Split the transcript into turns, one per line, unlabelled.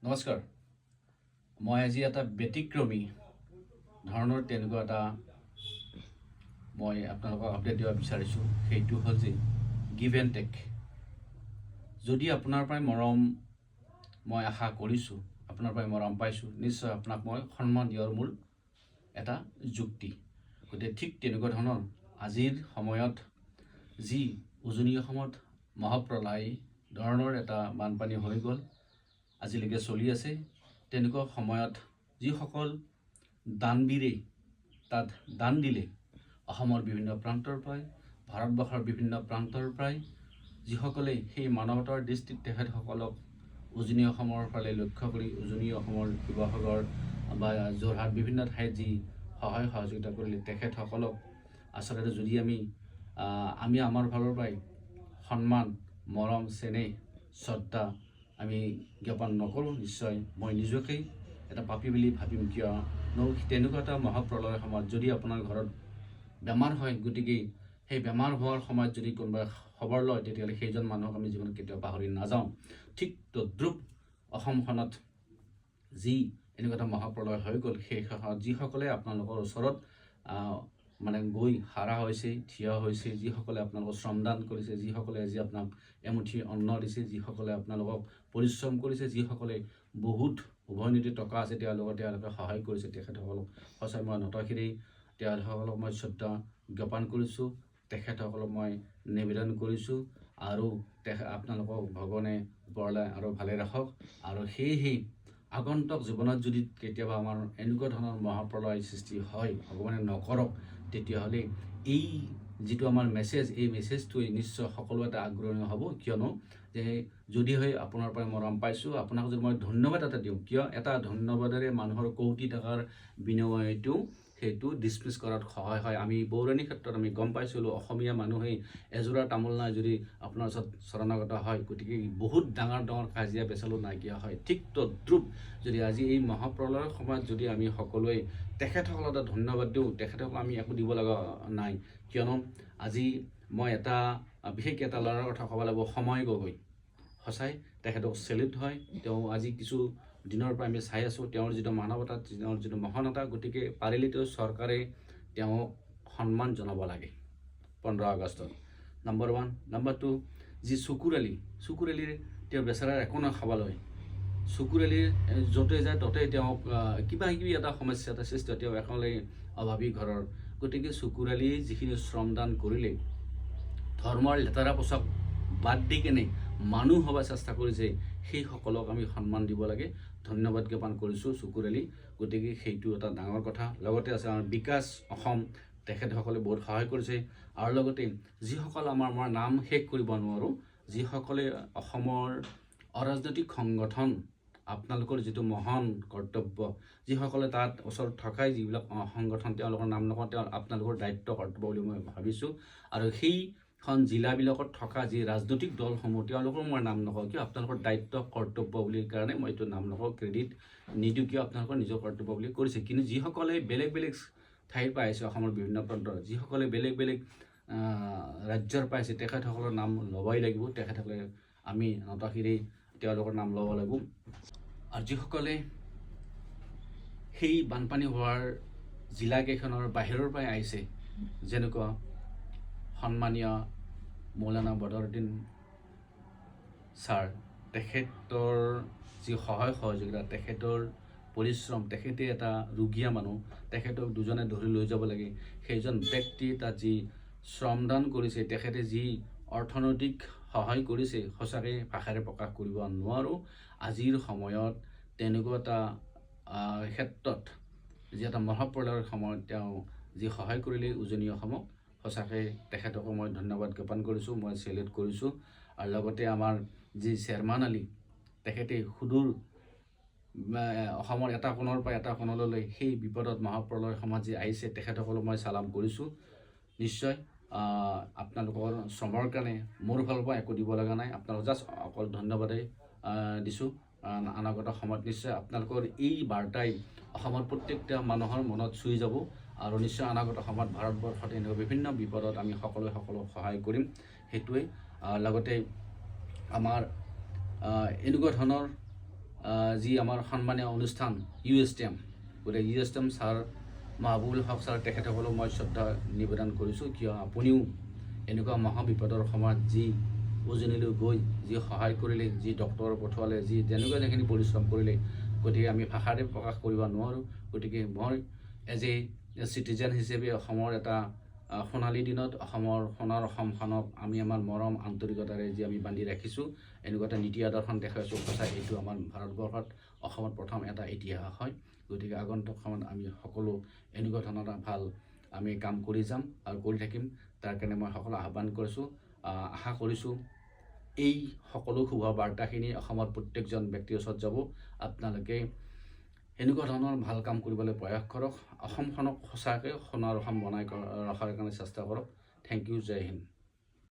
নমস্কাৰ। মই আজি এটা ব্যতিক্ৰমী ধৰণৰ তেনেকুৱা এটা মই আপোনালোকক আপডেট দিব বিচাৰিছোঁ। সেইটো হ'ল যে গিভ এণ্ড টেক। যদি আপোনাৰ পৰাই মৰম মই আশা কৰিছোঁ, আপোনাৰ পৰাই মৰম পাইছোঁ, নিশ্চয় আপোনাক মই সন্মান দিয়াৰ মোৰ এটা যুক্তি। গতিকে ঠিক তেনেকুৱা ধৰণৰ আজিৰ সময়ত যি উজনি অসমত মহাপ্ৰলয় ধৰণৰ এটা বানপানী হৈ গ'ল, আজিলৈকে চলি আছে। তেনেকুৱা সময়ত যিসকল দানবীৰে তাত দান দিলে, অসমৰ বিভিন্ন প্ৰান্তৰ পৰাই, ভাৰতবৰ্ষৰ বিভিন্ন প্ৰান্তৰ পৰাই যিসকলে সেই মানৱতাৰ দৃষ্টিত তেখেতসকলক উজনি অসমৰ ফালে লক্ষ্য কৰি উজনি অসমৰ শিৱসাগৰ বা যোৰহাট বিভিন্ন ঠাইত যি সহায় সহযোগিতা কৰিলে, তেখেতসকলক আচলতে যদি আমি আমাৰ ফালৰ পৰাই সন্মান, মৰম, চেনেহ, শ্ৰদ্ধা আমি জ্ঞাপন নকৰোঁ, নিশ্চয় মই নিজকেই এটা পাপী বুলি ভাবিম। কিয়নো তেনেকুৱা এটা মহাপ্ৰলয়ৰ সময়ত যদি আপোনাৰ ঘৰত বেমাৰ হয়, গতিকে সেই বেমাৰ হোৱাৰ সময়ত যদি কোনোবাই খবৰ লয়, তেতিয়াহ'লে সেইজন মানুহক আমি জীৱনত কেতিয়াও পাহৰি নাযাওঁ। ঠিক তদ্ৰুপ অসমখনত যি এনেকুৱা এটা মহাপ্ৰলয় হৈ গ'ল, সেই যিসকলে আপোনালোকৰ ওচৰত গৈ হাৰা হৈছে, থিয় হৈছে, যিসকলে আপোনালোকক শ্ৰমদান কৰিছে, যিসকলে আজি আপোনাক এমুঠি অন্ন দিছে, যিসকলে আপোনালোকক পৰিশ্ৰম কৰিছে, যিসকলে বহুত উভৈনদী টকা আছে, তেওঁলোকে সহায় কৰিছে, তেখেতসকলক সঁচাই মই নতশিৰে তেওঁলোকসকলক মই শ্ৰদ্ধা জ্ঞাপন কৰিছোঁ, তেখেতসকলক মই নিবেদন কৰিছোঁ। আৰু আপোনালোকক ভগৱানে বৰলাই আৰু ভালে ৰাখক। আৰু সেয়েহে আগন্তুক জীৱনত যদি কেতিয়াবা আমাৰ এনেকুৱা ধৰণৰ মহাপ্ৰলয় সৃষ্টি হয়, ভগৱানে নকৰক, তেতিয়াহ'লে এই যিটো আমাৰ মেছেজ, এই মেছেজটোৱে নিশ্চয় সকলো এটা আগ্ৰহণীয় হ'ব। কিয়নো যে যদি হয় আপোনাৰ পৰা মৰম পাইছোঁ, আপোনাক যদি মই ধন্যবাদ এটা দিওঁ, কিয় এটা ধন্যবাদেৰে মানুহৰ কোটি টকাৰ বিনিময়টো সেইটো ডিছমিছ কৰাত সহায় হয়। আমি পৌৰাণিক ক্ষেত্ৰত আমি গম পাইছিলোঁ, অসমীয়া মানুহে এযোৰা তামোল নাই যদি আপোনাৰ ওচৰত শৰণাগত হয়, গতিকে বহুত ডাঙৰ ডাঙৰ কাজিয়া পেচালো নাইকিয়া হয়। ঠিক তদ্ৰুপ যদি আজি এই মহাপ্ৰলয়ৰ সময়ত যদি আমি সকলোৱে তেখেতসকলক এটা ধন্যবাদ দিওঁ, তেখেতসকলক আমি একো দিব লগা নাই। কিয়নো আজি মই এটা বিশেষ এটা ল'ৰাৰ কথা ক'ব লাগিব, সময় গগৈ। সঁচাই তেখেতক চেলিউট হয়। তেওঁ আজি কিছু দিনৰ পৰা আমি চাই আছোঁ তেওঁৰ যিটো মানৱতা, তেওঁৰ যিটো মহানতা। গতিকে পাৰিলে চৰকাৰে তেওঁক সন্মান জনাব লাগে 15 আগষ্টত। নম্বৰ 1। নম্বৰ 2, যি চকুৰ আলিৰ তেওঁ বেচেৰাৰ একো নাখাবলৈ, চকুৰ আলিৰ য'তে যায় ত'তে তেওঁক কিবা কিবি এটা সমস্যা এটা সৃষ্টি হয়, তেওঁ একেবাৰে অভাৱী ঘৰৰ। গতিকে চকুৰ আলি যিখিনি শ্ৰমদান কৰিলে, ধৰ্মৰ লেতেৰা পোচাক বাদ দি কেনে মানুহ হ'ব চেষ্টা কৰিছে, সেইসকলক আমি সন্মান দিব লাগে। ধন্যবাদ জ্ঞাপন কৰিছোঁ চকুৰ আলি। গতিকে সেইটো এটা ডাঙৰ কথা। লগতে আছে আমাৰ বিকাশ অসম, তেখেতসকলে বহুত সহায় কৰিছে। আৰু লগতে যিসকল মই নাম শেষ কৰিব নোৱাৰোঁ, যিসকলে অসমৰ অৰাজনৈতিক সংগঠন, আপোনালোকৰ যিটো মহান কৰ্তব্য, যিসকলে তাত ওচৰত থকাই যিবিলাক সংগঠন, তেওঁলোকৰ নাম নকওঁ, আপোনালোকৰ দায়িত্ব কৰ্তব্য বুলি মই ভাবিছোঁ। আৰু সেইখন জিলাবিলাকত থকা যি ৰাজনৈতিক দলসমূহ, তেওঁলোকৰ মই নাম নকওঁ, কিয় আপোনালোকৰ দায়িত্ব কৰ্তব্য বুলি কাৰণে মই এইটো নাম নকওঁ, ক্ৰেডিট নিদিওঁ, কিয় আপোনালোকৰ নিজৰ কৰ্তব্য বুলি কৰিছে। কিন্তু যিসকলে বেলেগ বেলেগ ঠাইৰ পৰা আহিছে, অসমৰ বিভিন্ন প্ৰান্তৰ, যিসকলে বেলেগ বেলেগ ৰাজ্যৰ পৰা আহিছে, তেখেতসকলৰ নাম ল'বই লাগিব। তেখেতসকলে আমি নতশিৰে তেওঁলোকৰ নাম ল'ব লাগিব। আৰু যিসকলে সেই বানপানী হোৱাৰ জিলাকেইখনৰ বাহিৰৰ পৰাই আহিছে, যেনেকুৱা সন্মানীয় মৌলানা বদৰুদ্দিন ছাৰ, তেখেতৰ যি সহায় সহযোগিতা, তেখেতৰ পৰিশ্ৰম, তেখেতে এটা ৰোগীয়া মানুহ, তেখেতক দুজনে ধৰি লৈ যাব লাগে। সেইজন ব্যক্তি তাত যি শ্ৰমদান কৰিছে, তেখেতে যি অৰ্থনৈতিক সহায় কৰিছে, সঁচাকৈ ভাষাৰে প্ৰকাশ কৰিব নোৱাৰোঁ। আজিৰ সময়ত তেনেকুৱা এটা ক্ষেত্ৰত যি এটা মহাপ্ৰলয়ৰ সময়ত তেওঁ যি সহায় কৰিলে উজনি অসমক, সঁচাকৈ তেখেতকো মই ধন্যবাদ জ্ঞাপন কৰিছোঁ, মই চেলিউট কৰিছোঁ। আৰু লগতে আমাৰ যি চেয়াৰমান আলী, তেখেতে সুদূৰ অসমৰ এটা কোণৰ পৰা এটা কোণলৈ সেই বিপদত মহাপ্ৰলয়ৰ সময়ত যি আহিছে, তেখেতসকলক মই চালাম কৰিছোঁ। নিশ্চয় আপোনালোকৰ শ্ৰমৰ কাৰণে মোৰ ফালৰ পৰা একো দিব লগা নাই, আপোনালোক জাষ্ট অকল ধন্যবাদেই দিছোঁ। অনাগত সময়ত নিশ্চয় আপোনালোকৰ এই বাৰ্তাই অসমৰ প্ৰত্যেকটা মানুহৰ মনত চুই যাব। আৰু নিশ্চয় অনাগত সময়ত ভাৰতবৰ্ষত এনেকুৱা বিভিন্ন বিপদত আমি সকলোৱে সকলোক সহায় কৰিম, সেইটোৱে। লগতে আমাৰ এনেকুৱা ধৰণৰ যি আমাৰ সন্মানীয় অনুষ্ঠান USTM, গতিকে USTM ছাৰ মাহবুবুল হক ছাৰ তেখেতসকলক মই শ্ৰদ্ধা নিবেদন কৰিছোঁ, কিয় আপুনিও এনেকুৱা মহাবিপদৰ সময়ত যি উজনিলৈ গৈ যি সহায় কৰিলে, যি ডক্তৰ পঠোৱালে, যি যেনেখিনি পৰিশ্ৰম কৰিলে, গতিকে আমি ভাষাৰে প্ৰকাশ কৰিব নোৱাৰোঁ। গতিকে মই এজ এ চিটিজেন হিচাপে অসমৰ এটা সোণালী দিনত অসমৰ সোণাৰ অসমখনক আমি আমাৰ মৰম আন্তৰিকতাৰে যি আমি বান্ধি ৰাখিছোঁ, এনেকুৱা এটা নীতি আদৰ্শন দেখাইছোঁ, সঁচাই এইটো আমাৰ ভাৰতবৰ্ষত অসমত প্ৰথম এটা ইতিহাস হয়। গতিকে আগন্তুক সময়ত আমি সকলো এনেকুৱা ধৰণৰ এটা ভাল আমি কাম কৰি যাম আৰু কৰি থাকিম। তাৰ কাৰণে মই সকলো আহ্বান কৰিছোঁ, আশা কৰিছোঁ এই সকলো শুভ বাৰ্তাখিনি অসমৰ প্ৰত্যেকজন ব্যক্তিৰ ওচৰত যাব। আপোনালোকে এনেকুৱা ধৰণৰ ভাল কাম কৰিবলৈ প্ৰয়াস কৰক, অসমখনক সঁচাকৈ সোণাৰ অসম বনাই ৰখাৰ কাৰণে চেষ্টা কৰক। থেংক ইউ, জয় হিন্দ।